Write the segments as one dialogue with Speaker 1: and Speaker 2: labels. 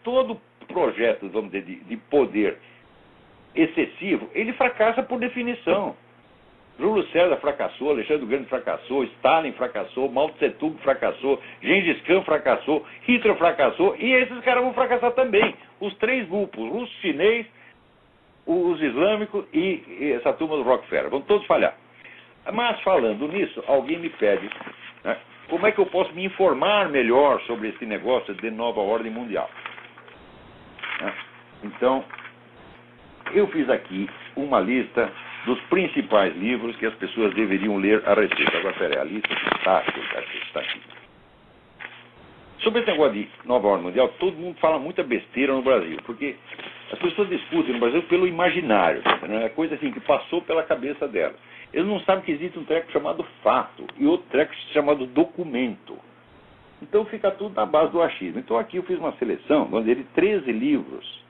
Speaker 1: todo projeto, vamos dizer, de poder excessivo, ele fracassa por definição. Júlio César fracassou, Alexandre o Grande fracassou, Stalin fracassou, Mao Tse Tung fracassou, Gengis Khan fracassou, Hitler fracassou, e esses caras vão fracassar também. Os três grupos, russo, chinês, os islâmicos e essa turma do Rockefeller, vão todos falhar. Mas falando nisso, alguém me pede, né, como é que eu posso me informar melhor sobre esse negócio de nova ordem mundial. Então, eu fiz aqui uma lista dos principais livros que as pessoas deveriam ler a respeito. Agora, peraí, a lista está aqui. Sobre esse negócio de nova ordem mundial, todo mundo fala muita besteira no Brasil, porque as pessoas discutem no Brasil pelo imaginário, né? É coisa assim que passou pela cabeça delas. Eles não sabem que existe um treco chamado fato e outro treco chamado documento. Então fica tudo na base do achismo. Então aqui eu fiz uma seleção, vamos dizer, de 13 livros,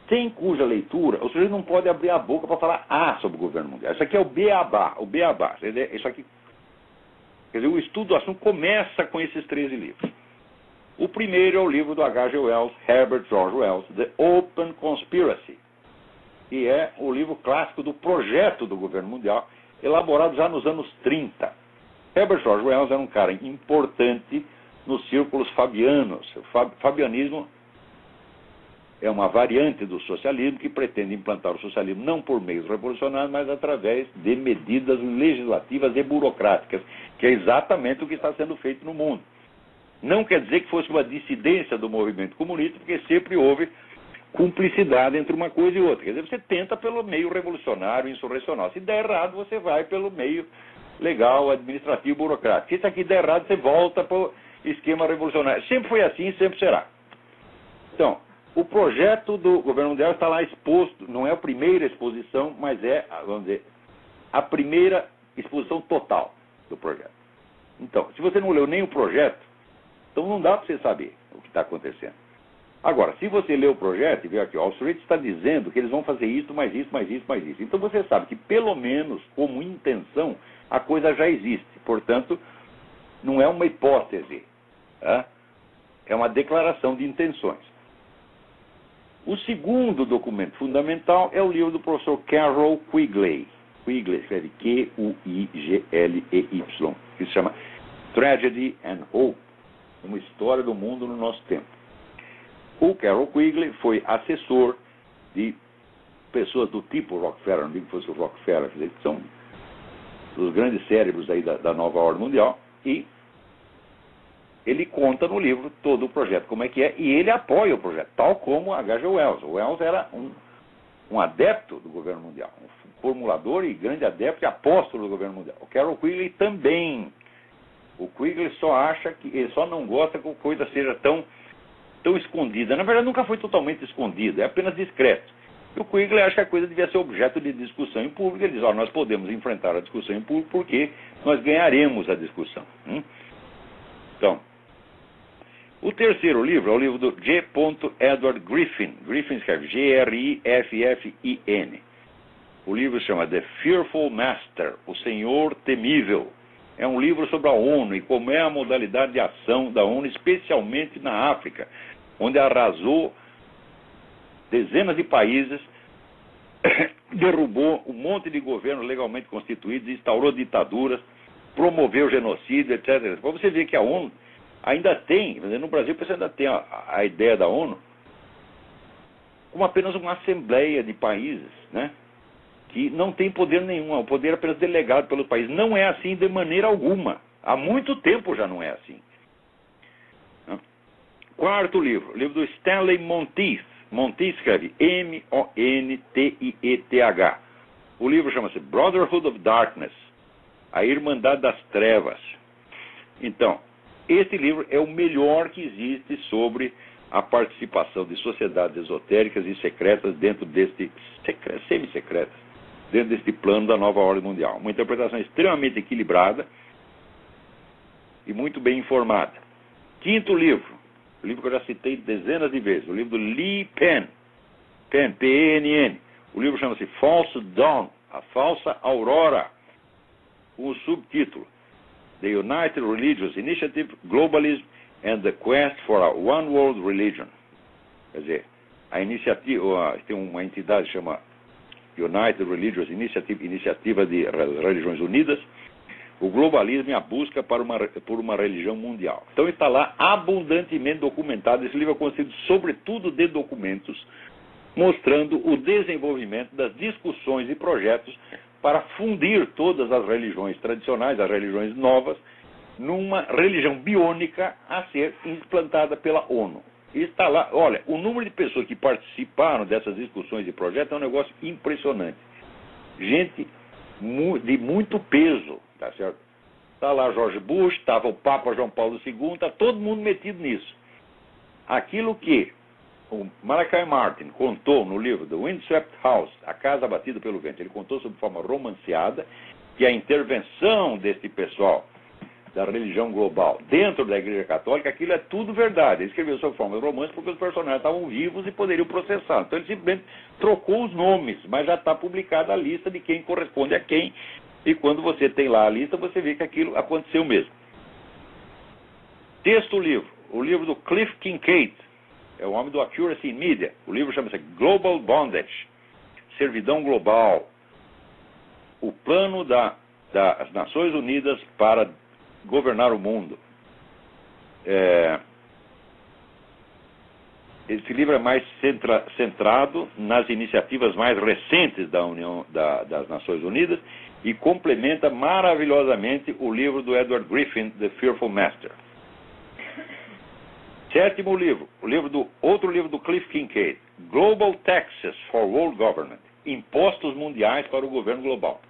Speaker 1: sem cuja leitura o sujeito não pode abrir a boca para falar sobre o governo mundial. Isso aqui é o beabá. Isso aqui, quer dizer, o estudo do assunto começa com esses 13 livros. O primeiro é o livro do H.G. Wells, Herbert George Wells, The Open Conspiracy, que é o livro clássico do projeto do governo mundial, elaborado já nos anos 30. Herbert George Wells era um cara importante nos círculos fabianos. O fabianismo é uma variante do socialismo que pretende implantar o socialismo não por meios revolucionários, mas através de medidas legislativas e burocráticas, que é exatamente o que está sendo feito no mundo. Não quer dizer que fosse uma dissidência do movimento comunista, porque sempre houve cumplicidade entre uma coisa e outra. Quer dizer, você tenta pelo meio revolucionário, insurrecional. Se der errado, você vai pelo meio legal, administrativo, burocrático. Se isso aqui der errado, você volta para o esquema revolucionário. Sempre foi assim e sempre será. Então, o projeto do governo mundial está lá exposto, não é a primeira exposição, mas é, vamos dizer, a primeira exposição total do projeto. Então, se você não leu nem o projeto, então não dá para você saber o que está acontecendo. Agora, se você lê o projeto e vê aqui, o sujeito está dizendo que eles vão fazer isso, mais isso, mais isso, mais isso. Então você sabe que, pelo menos, como intenção, a coisa já existe. Portanto, não é uma hipótese, tá? É uma declaração de intenções. O segundo documento fundamental é o livro do professor Carroll Quigley. Quigley escreve Q-U-I-G-L-E-Y, que se chama Tragedy and Hope, uma história do mundo no nosso tempo. O Carroll Quigley foi assessor de pessoas do tipo Rockefeller, não digo que fosse o Rockefeller, que são os grandes cérebros aí da nova ordem mundial, e ele conta no livro todo o projeto, como é que é, e ele apoia o projeto, tal como H.G. Wells. O Wells era um adepto do governo mundial, um formulador e grande adepto e apóstolo do governo mundial. O Carroll Quigley também. O Quigley só acha que, ele só não gosta que a coisa seja tão escondida. Na verdade, nunca foi totalmente escondida, é apenas discreto. E o Quigley acha que a coisa devia ser objeto de discussão em público. Ele diz, nós podemos enfrentar a discussão em público porque nós ganharemos a discussão. Então, o terceiro livro é o livro do G. Edward Griffin. Griffin escreve G-R-I-F-F-I-N. O livro se chama The Fearful Master, o Senhor Temível. É um livro sobre a ONU e como é a modalidade de ação da ONU, especialmente na África, onde arrasou dezenas de países, derrubou um monte de governos legalmente constituídos, instaurou ditaduras, promoveu genocídio, etc. Para você ver que a ONU ainda tem, no Brasil você ainda tem a ideia da ONU como apenas uma assembleia de países, né? Que não tem poder nenhum, é um poder apenas delegado pelo país. Não é assim de maneira alguma. Há muito tempo já não é assim. Quarto livro, o livro do Stanley Monteith. Monteith escreve M-O-N-T-I-E-T-H. O livro chama-se Brotherhood of Darkness, a Irmandade das Trevas. Então, esse livro é o melhor que existe sobre a participação de sociedades esotéricas e secretas dentro deste, semi-secretas, dentro deste plano da nova ordem mundial. Uma interpretação extremamente equilibrada e muito bem informada. Quinto livro, o livro que eu já citei dezenas de vezes, o livro do Lee Penn, P-E-N-N. O livro chama-se False Dawn, a falsa aurora, com o subtítulo The United Religious Initiative, Globalism and the Quest for a One World Religion. Quer dizer, a iniciativa, tem uma entidade que chama United Religious Initiative, Iniciativa de Religiões Unidas, o globalismo e a busca por uma religião mundial. Então está lá abundantemente documentado. Esse livro é constituído sobretudo de documentos mostrando o desenvolvimento das discussões e projetos para fundir todas as religiões tradicionais, as religiões novas, numa religião biônica a ser implantada pela ONU. E está lá, olha, o número de pessoas que participaram dessas discussões e projetos é um negócio impressionante. Gente de muito peso, tá certo? Está lá George Bush, estava o Papa João Paulo II, está todo mundo metido nisso. Aquilo que o Malachi Martin contou no livro The Windswept House, A Casa Batida pelo Vento, ele contou sob forma romanceada que a intervenção desse pessoal da religião global dentro da Igreja Católica, aquilo é tudo verdade. Ele escreveu sob forma de romance porque os personagens estavam vivos e poderiam processar. Então ele simplesmente trocou os nomes, mas já está publicada a lista de quem corresponde a quem, e quando você tem lá a lista, você vê que aquilo aconteceu mesmo. Texto livro, o livro do Cliff Kincaid, é o homem do Accuracy in Media. O livro chama-se Global Bondage, Servidão Global, o plano das Nações Unidas para governar o mundo. Esse livro é mais centrado nas iniciativas mais recentes da das Nações Unidas e complementa maravilhosamente o livro do Edward Griffin, The Fearful Master. Sétimo livro, outro livro do Cliff Kincaid, Global Taxes for World Government, Impostos Mundiais para o Governo Global.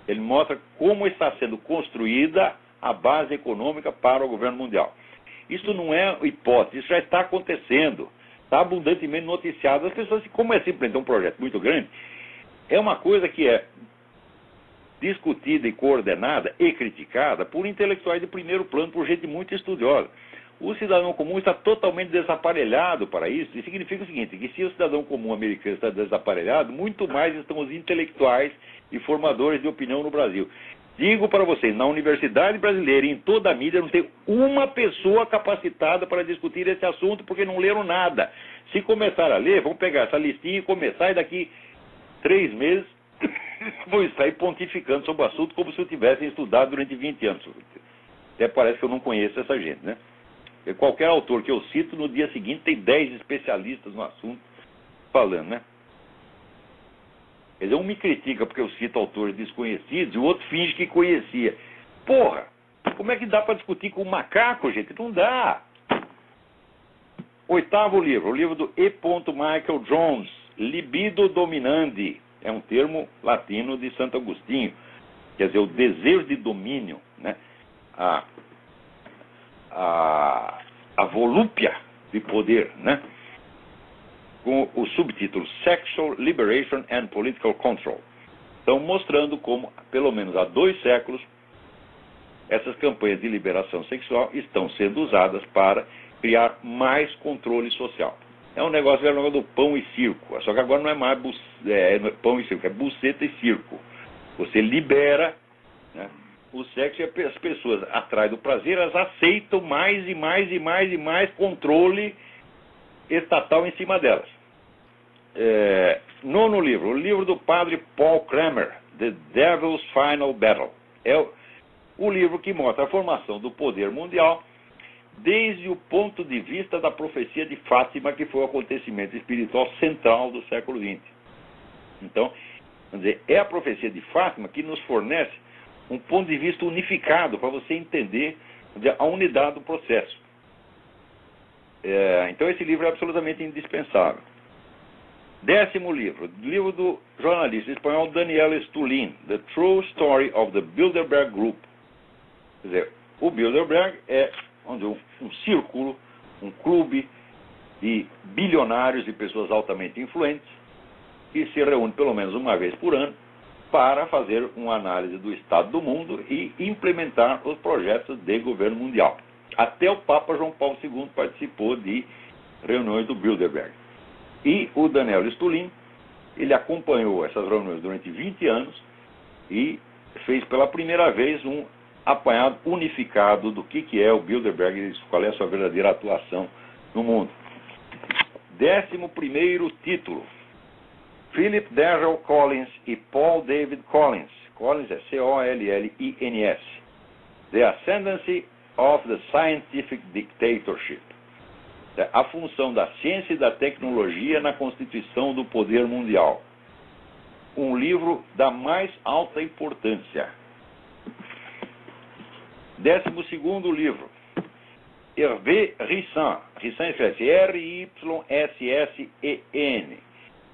Speaker 1: Ele mostra como está sendo construída a base econômica para o governo mundial. Isso não é hipótese, isso já está acontecendo, está abundantemente noticiado. As pessoas, como é simplesmente um projeto muito grande, é uma coisa que é discutida e coordenada e criticada por intelectuais de primeiro plano, por gente muito estudiosa. O cidadão comum está totalmente desaparelhado para isso, e significa o seguinte, que se o cidadão comum americano está desaparelhado, muito mais estão os intelectuais e formadores de opinião no Brasil. Digo para vocês, na Universidade Brasileira e em toda a mídia não tem uma pessoa capacitada para discutir esse assunto porque não leram nada. Se começar a ler, vão pegar essa listinha e começar, e daqui 3 meses vão estar pontificando sobre o assunto como se eu tivessem estudado durante 20 anos. Até parece que eu não conheço essa gente, né? Porque qualquer autor que eu cito, no dia seguinte tem 10 especialistas no assunto falando, né? Quer dizer, um me critica porque eu cito autores desconhecidos e o outro finge que conhecia. Porra, como é que dá para discutir com um macaco, gente? Não dá. Oitavo livro, o livro do E. Michael Jones, Libido Dominandi. É um termo latino de Santo Agostinho. Quer dizer, o desejo de domínio, né? A volúpia de poder, né? Com o subtítulo Sexual Liberation and Political Control. Então, mostrando como, pelo menos há 2 séculos, essas campanhas de liberação sexual estão sendo usadas para criar mais controle social. É um negócio do pão e circo, só que agora não é mais pão e circo, é buceta e circo. Você libera, né, o sexo, e as pessoas, atrás do prazer, elas aceitam mais e mais e mais e mais controle estatal em cima delas. Nono livro, o livro do padre Paul Kramer, The Devil's Final Battle. É o livro que mostra a formação do poder mundial desde o ponto de vista da profecia de Fátima, que foi o acontecimento espiritual central do século XX. Então, vamos dizer, é a profecia de Fátima que nos fornece um ponto de vista unificado para você entender, vamos dizer, a unidade do processo. Então esse livro é absolutamente indispensável. 10º livro, livro do jornalista espanhol Daniel Stulin, The True Story of the Bilderberg Group. Quer dizer, o Bilderberg é um círculo, um clube de bilionários e pessoas altamente influentes que se reúne pelo menos uma vez por ano para fazer uma análise do estado do mundo e implementar os projetos de governo mundial. Até o Papa João Paulo II participou de reuniões do Bilderberg. E o Daniel Stulin, ele acompanhou essas reuniões durante 20 anos e fez pela primeira vez apanhado unificado do que é o Bilderberg e qual é a sua verdadeira atuação no mundo. 11º título. Philip Darrell Collins e Paul David Collins. Collins é C-O-L-L-I-N-S. The Ascendancy of the Scientific Dictatorship. A função da ciência e da tecnologia na constituição do poder mundial. Um livro da mais alta importância. 12º livro. Hervé Rissan. Rissan escreve R-Y-S-S-E-N.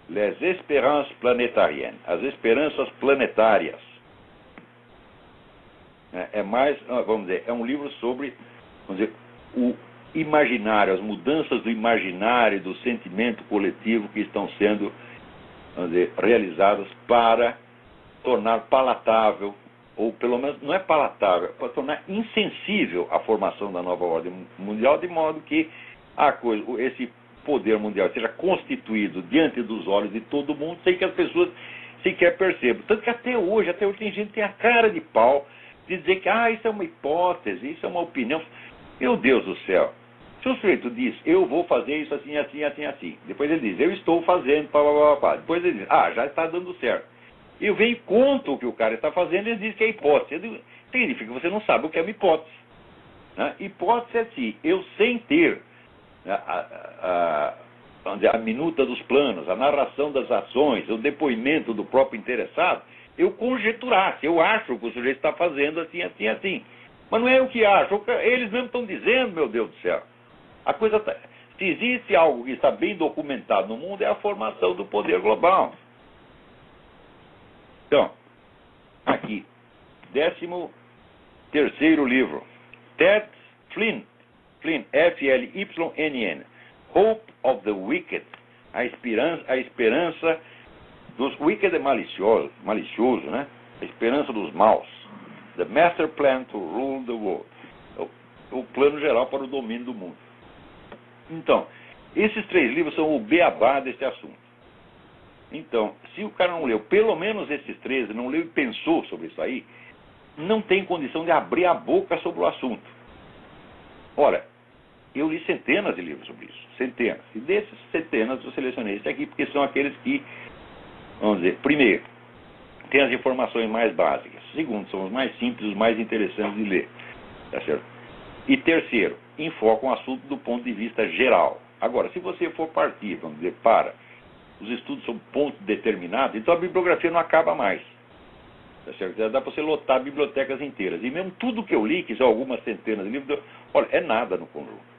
Speaker 1: Les Espérances Planetariennes. As Esperanças Planetárias. Vamos dizer, é um livro sobre, vamos dizer, o imaginário, as mudanças do imaginário, do sentimento coletivo que estão sendo, vamos dizer, realizadas para tornar palatável, ou pelo menos não é palatável, para tornar insensível a formação da nova ordem mundial, de modo que esse poder mundial seja constituído diante dos olhos de todo mundo, sem que as pessoas sequer percebam. Tanto que até hoje tem gente que tem a cara de pau de dizer que isso é uma hipótese, isso é uma opinião. Meu Deus do céu. Se o sujeito diz, eu vou fazer isso assim, assim, assim, assim. Depois ele diz, eu estou fazendo, pá, pá, pá, pá. Depois ele diz, já está dando certo. Eu venho e conto o que o cara está fazendo e ele diz que é hipótese. Significa que você não sabe o que é uma hipótese. Né? Hipótese é se eu, sem ter vamos dizer, a minuta dos planos, a narração das ações, o depoimento do próprio interessado, eu conjecturar, se eu acho que o sujeito está fazendo assim, assim, assim. Mas não é o que acho, eles mesmos estão dizendo, meu Deus do céu. Se existe algo que está bem documentado no mundo, é a formação do poder global. Então, aqui, 13º livro. Ted Flynn, F-L-Y-N-N. Hope of the Wicked. A esperança dos wicked é malicioso, né? A esperança dos maus. The Master Plan to Rule the World. O plano geral para o domínio do mundo. Então, esses 3 livros são o beabá desse assunto. Então, se o cara não leu pelo menos esses 3, não leu e pensou sobre isso aí, não tem condição de abrir a boca sobre o assunto. Ora, eu li centenas de livros sobre isso. Centenas. E desses centenas eu selecionei esse aqui, porque são aqueles que, vamos dizer, primeiro, tem as informações mais básicas. Segundo, são os mais simples, os mais interessantes de ler. Tá certo? E terceiro, enfocam o assunto do ponto de vista geral. Agora, se você for partir, vamos dizer, para os estudos sobre ponto determinado, então a bibliografia não acaba mais. Tá certo? Dá para você lotar bibliotecas inteiras. E mesmo tudo que eu li, que são algumas centenas de livros, olha, é nada no conjunto.